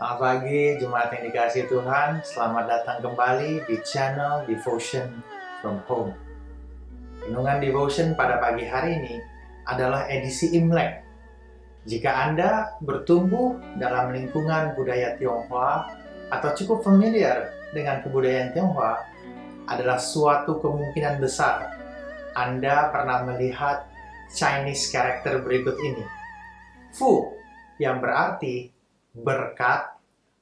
Selamat pagi, jemaat yang dikasihi Tuhan. Selamat datang kembali di channel Devotion from Home. Renungan Devotion pada pagi hari ini adalah edisi Imlek. Jika Anda bertumbuh dalam lingkungan budaya Tionghoa atau cukup familiar dengan kebudayaan Tionghoa, adalah suatu kemungkinan besar Anda pernah melihat Chinese character berikut ini. Fu, yang berarti berkat,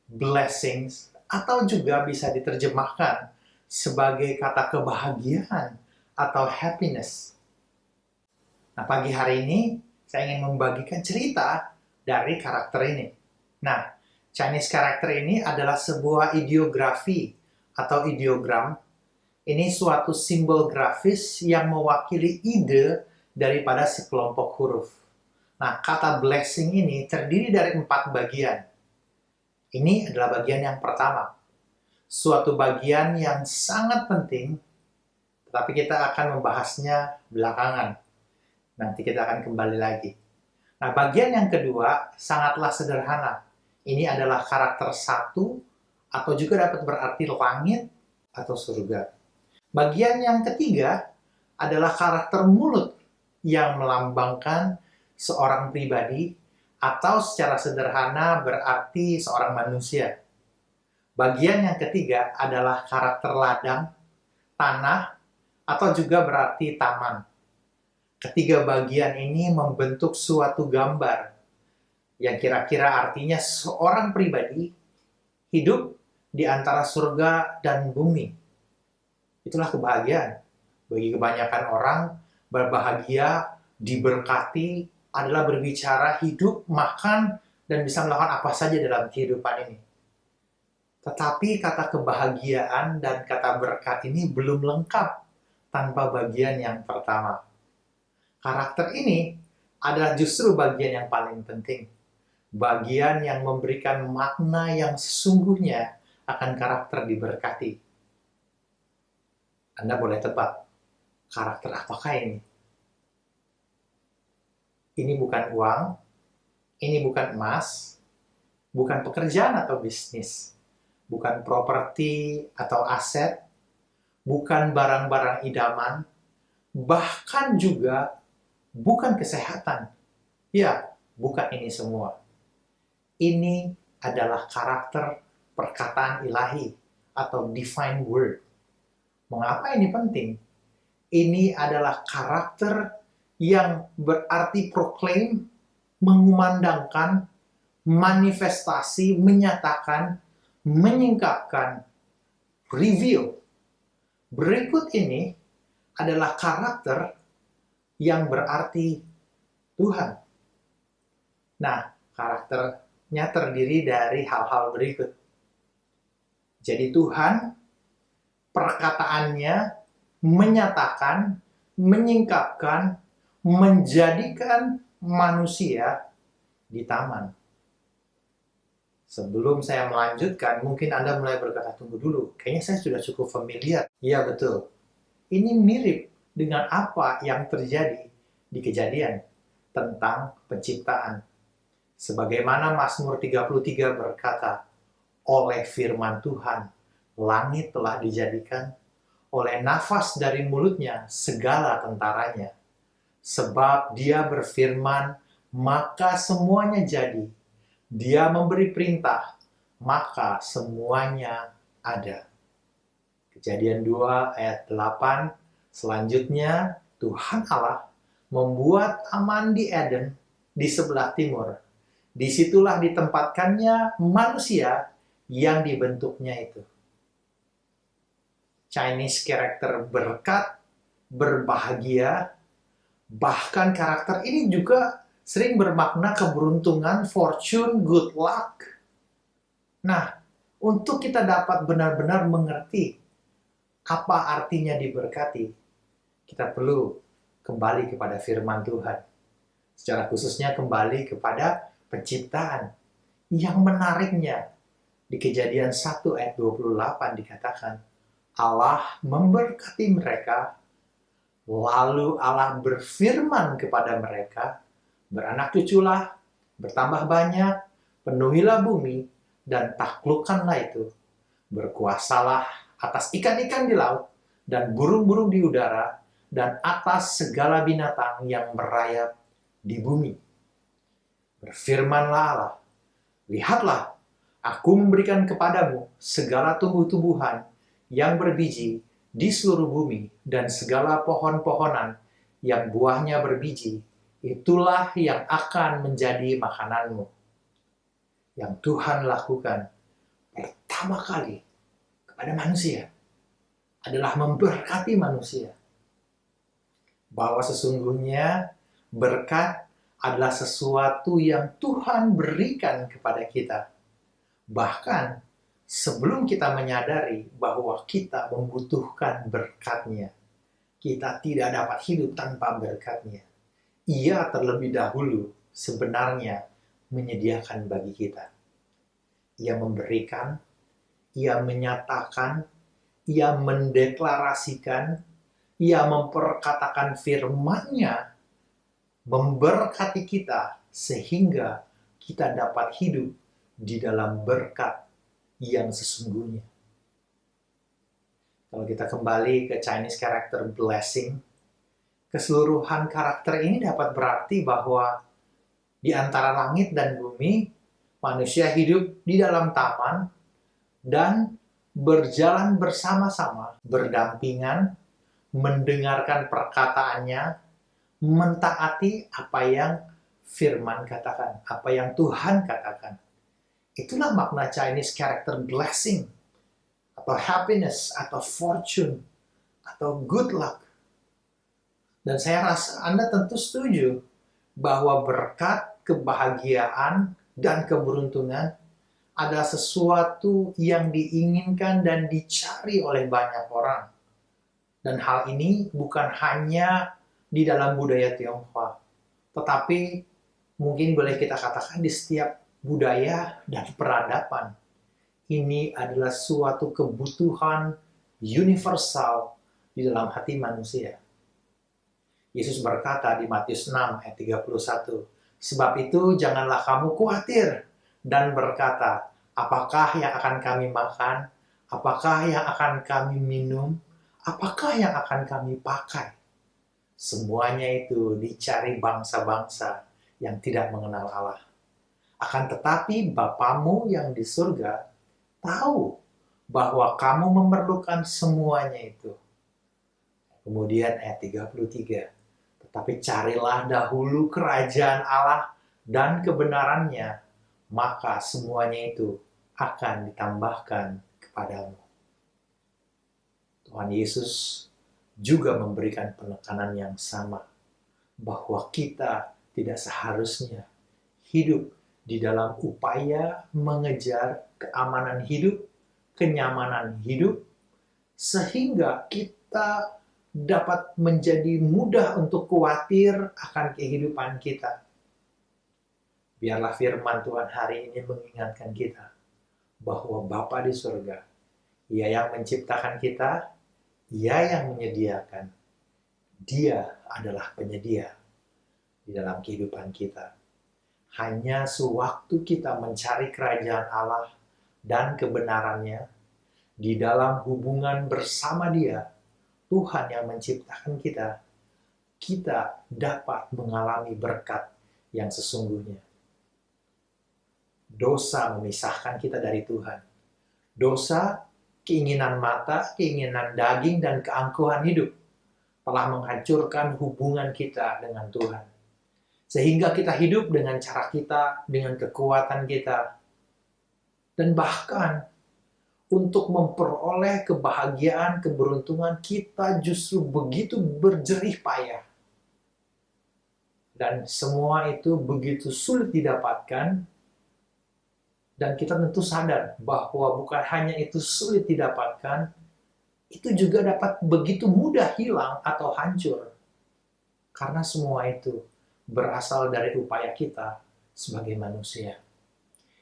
blessings, atau juga bisa diterjemahkan sebagai kata kebahagiaan atau happiness. Nah, pagi hari ini saya ingin membagikan cerita dari karakter ini. Nah, Chinese karakter ini adalah sebuah ideografi atau ideogram. Ini suatu simbol grafis yang mewakili ide daripada sekelompok huruf. Nah, kata blessing ini terdiri dari 4 bagian. Ini adalah bagian yang pertama. Suatu bagian yang sangat penting, tetapi kita akan membahasnya belakangan. Nanti kita akan kembali lagi. Nah, bagian yang kedua sangatlah sederhana. Ini adalah karakter satu, atau juga dapat berarti langit atau surga. Bagian yang ketiga adalah karakter mulut yang melambangkan seorang pribadi atau secara sederhana berarti seorang manusia. Bagian yang ketiga adalah karakter ladang, tanah, atau juga berarti taman. Ketiga bagian ini membentuk suatu gambar yang kira-kira artinya seorang pribadi hidup di antara surga dan bumi. Itulah kebahagiaan. Bagi kebanyakan orang, berbahagia, diberkati, adalah berbicara hidup, makan, dan bisa melakukan apa saja dalam kehidupan ini. Tetapi kata kebahagiaan dan kata berkat ini belum lengkap tanpa bagian yang pertama. Karakter ini adalah justru bagian yang paling penting. Bagian yang memberikan makna yang sesungguhnya akan karakter diberkati. Anda boleh tebak, karakter apakah ini? Ini bukan uang, ini bukan emas, bukan pekerjaan atau bisnis, bukan properti atau aset, bukan barang-barang idaman, bahkan juga bukan kesehatan. Ya, bukan ini semua. Ini adalah karakter perkataan ilahi atau divine word. Mengapa ini penting? Ini adalah karakter yang berarti proclaim, mengumandangkan, manifestasi, menyatakan, menyingkapkan, reveal. Berikut ini adalah karakter yang berarti Tuhan. Nah, karakternya terdiri dari hal-hal berikut. Jadi Tuhan, perkataannya menyatakan, menyingkapkan, menjadikan manusia di taman. Sebelum saya melanjutkan, mungkin Anda mulai berkata, tunggu dulu, kayaknya saya sudah cukup familiar. Iya, betul. Ini mirip dengan apa yang terjadi di Kejadian tentang penciptaan. Sebagaimana Mazmur 33 berkata, oleh firman Tuhan, langit telah dijadikan, oleh nafas dari mulutnya segala tentaranya. Sebab dia berfirman, maka semuanya jadi. Dia memberi perintah, maka semuanya ada. Kejadian 2 ayat 8, selanjutnya Tuhan Allah membuat taman di Eden di sebelah timur. Disitulah ditempatkannya manusia yang dibentuknya itu. Chinese karakter berkat, berbahagia, bahkan karakter ini juga sering bermakna keberuntungan, fortune, good luck. Nah, untuk kita dapat benar-benar mengerti apa artinya diberkati, kita perlu kembali kepada firman Tuhan. Secara khususnya kembali kepada penciptaan. Yang menariknya, di Kejadian 1 ayat 28 dikatakan, Allah memberkati mereka, lalu Allah berfirman kepada mereka, beranak cuculah, bertambah banyak, penuhilah bumi, dan taklukkanlah itu. Berkuasalah atas ikan-ikan di laut dan burung-burung di udara dan atas segala binatang yang merayap di bumi. Berfirmanlah Allah, lihatlah, aku memberikan kepadamu segala tumbuh-tumbuhan yang berbiji di seluruh bumi dan segala pohon-pohonan yang buahnya berbiji, itulah yang akan menjadi makananmu. Yang Tuhan lakukan pertama kali kepada manusia adalah memberkati manusia. Bahwa sesungguhnya berkat adalah sesuatu yang Tuhan berikan kepada kita. Bahkan sebelum kita menyadari bahwa kita membutuhkan berkat-Nya, kita tidak dapat hidup tanpa berkat-Nya. Ia terlebih dahulu sebenarnya menyediakan bagi kita. Ia memberikan, Ia menyatakan, Ia mendeklarasikan, Ia memperkatakan firman-Nya, memberkati kita sehingga kita dapat hidup di dalam berkat yang sesungguhnya. Kalau kita kembali ke Chinese character blessing, keseluruhan karakter ini dapat berarti bahwa di antara langit dan bumi, manusia hidup di dalam taman dan berjalan bersama-sama, berdampingan, mendengarkan perkataannya, mentaati apa yang firman katakan, apa yang Tuhan katakan. Itulah makna Chinese character blessing, atau happiness, atau fortune, atau good luck. Dan saya rasa Anda tentu setuju bahwa berkat, kebahagiaan, dan keberuntungan adalah sesuatu yang diinginkan dan dicari oleh banyak orang. Dan hal ini bukan hanya di dalam budaya Tionghoa, tetapi mungkin boleh kita katakan di setiap budaya dan peradaban. Ini adalah suatu kebutuhan universal di dalam hati manusia. Yesus berkata di Matius 6 ayat 31, sebab itu janganlah kamu khawatir dan berkata, apakah yang akan kami makan? Apakah yang akan kami minum? Apakah yang akan kami pakai? Semuanya itu dicari bangsa-bangsa yang tidak mengenal Allah. Akan tetapi Bapamu yang di surga tahu bahwa kamu memerlukan semuanya itu. Kemudian ayat 33. Tetapi carilah dahulu kerajaan Allah dan kebenarannya, maka semuanya itu akan ditambahkan kepadamu. Tuhan Yesus juga memberikan penekanan yang sama, bahwa kita tidak seharusnya hidup di dalam upaya mengejar keamanan hidup, kenyamanan hidup, sehingga kita dapat menjadi mudah untuk khawatir akan kehidupan kita. Biarlah firman Tuhan hari ini mengingatkan kita bahwa Bapa di surga, Ia yang menciptakan kita, Ia yang menyediakan. Dia adalah penyedia di dalam kehidupan kita. Hanya sewaktu kita mencari kerajaan Allah dan kebenarannya, di dalam hubungan bersama Dia, Tuhan yang menciptakan kita, kita dapat mengalami berkat yang sesungguhnya. Dosa memisahkan kita dari Tuhan. Dosa, keinginan mata, keinginan daging, dan keangkuhan hidup telah menghancurkan hubungan kita dengan Tuhan. Sehingga kita hidup dengan cara kita, dengan kekuatan kita. Dan bahkan untuk memperoleh kebahagiaan, keberuntungan, kita justru begitu berjerih payah. Dan semua itu begitu sulit didapatkan. Dan kita tentu sadar bahwa bukan hanya itu sulit didapatkan, itu juga dapat begitu mudah hilang atau hancur. Karena semua itu berasal dari upaya kita sebagai manusia.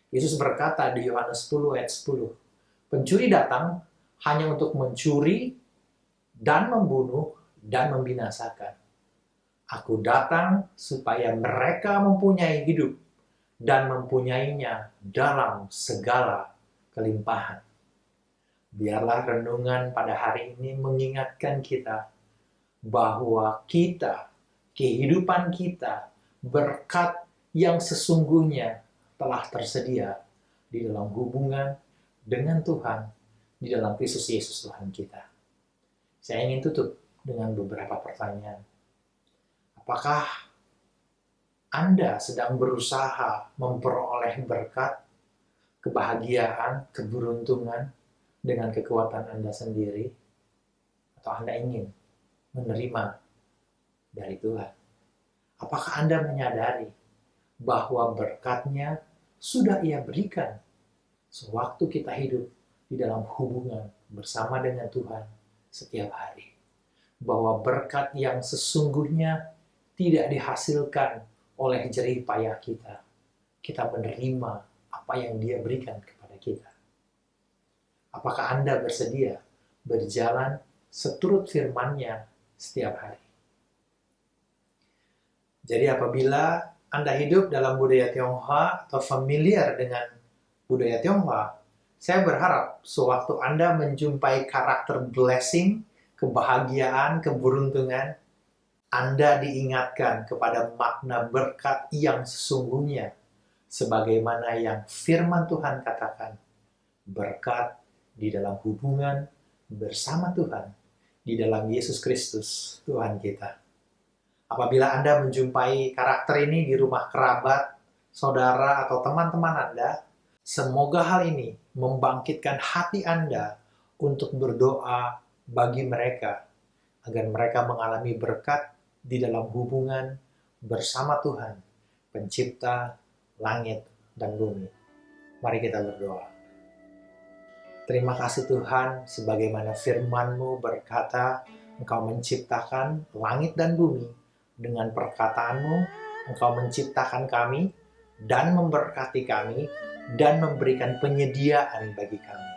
Yesus berkata di Yohanes 10 ayat 10, pencuri datang hanya untuk mencuri dan membunuh dan membinasakan. Aku datang supaya mereka mempunyai hidup dan mempunyainya dalam segala kelimpahan. Biarlah renungan pada hari ini mengingatkan kita bahwa kehidupan kita, berkat yang sesungguhnya telah tersedia di dalam hubungan dengan Tuhan, di dalam Kristus Yesus Tuhan kita. Saya ingin tutup dengan beberapa pertanyaan. Apakah Anda sedang berusaha memperoleh berkat, kebahagiaan, keberuntungan dengan kekuatan Anda sendiri? Atau Anda ingin menerima dari Tuhan? Apakah Anda menyadari bahwa berkat-Nya sudah Ia berikan sewaktu kita hidup di dalam hubungan bersama dengan Tuhan setiap hari? Bahwa berkat yang sesungguhnya tidak dihasilkan oleh jerih payah kita. Kita menerima apa yang Dia berikan kepada kita. Apakah Anda bersedia berjalan seturut firman-Nya setiap hari? Jadi apabila Anda hidup dalam budaya Tionghoa atau familiar dengan budaya Tionghoa, saya berharap sewaktu Anda menjumpai karakter blessing, kebahagiaan, keberuntungan, Anda diingatkan kepada makna berkat yang sesungguhnya, sebagaimana yang firman Tuhan katakan, berkat di dalam hubungan bersama Tuhan, di dalam Yesus Kristus, Tuhan kita. Apabila Anda menjumpai karakter ini di rumah kerabat, saudara, atau teman-teman Anda, semoga hal ini membangkitkan hati Anda untuk berdoa bagi mereka, agar mereka mengalami berkat di dalam hubungan bersama Tuhan, Pencipta langit dan bumi. Mari kita berdoa. Terima kasih Tuhan, sebagaimana firman-Mu berkata, Engkau menciptakan langit dan bumi. Dengan perkataan-Mu, Engkau menciptakan kami dan memberkati kami dan memberikan penyediaan bagi kami.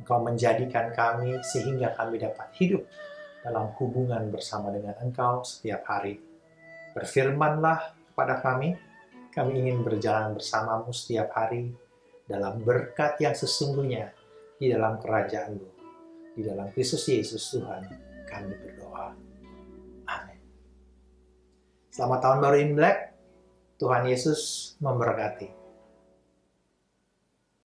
Engkau menjadikan kami sehingga kami dapat hidup dalam hubungan bersama dengan Engkau setiap hari. Berfirmanlah kepada kami ingin berjalan bersama-Mu setiap hari dalam berkat yang sesungguhnya di dalam kerajaan-Mu. Di dalam Kristus Yesus Tuhan, kami berdoa. Amin. Selamat Tahun Baru Imlek. Tuhan Yesus memberkati.